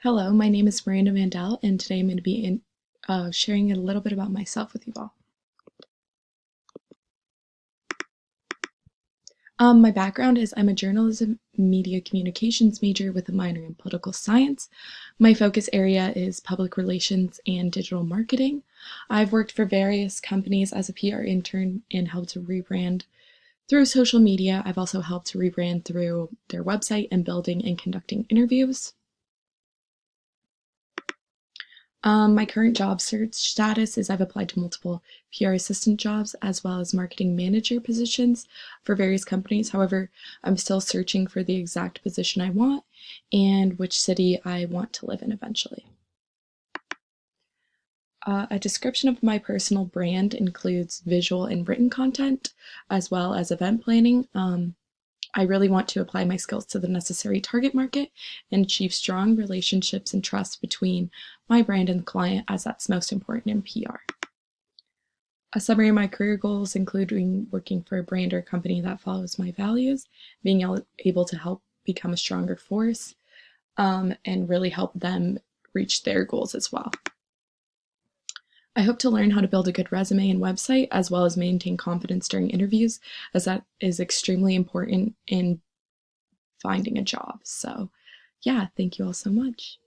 Hello, my name is Miranda Mandel, and today I'm going to be sharing a little bit about myself with you all. My background is I'm a journalism media communications major with a minor in political science. My focus area is public relations and digital marketing. I've worked for various companies as a PR intern and helped to rebrand through social media. I've also helped to rebrand through their website and building and conducting interviews. My current job search status is I've applied to multiple PR assistant jobs as well as marketing manager positions for various companies. However, I'm still searching for the exact position I want and which city I want to live in eventually. A description of my personal brand includes visual and written content as well as event planning. I really want to apply my skills to the necessary target market and achieve strong relationships and trust between my brand and the client, as that's most important in PR. A summary of my career goals, including working for a brand or company that follows my values, being able to help become a stronger force, and really help them reach their goals as well. I hope to learn how to build a good resume and website, as well as maintain confidence during interviews, as that is extremely important in finding a job. So yeah, thank you all so much.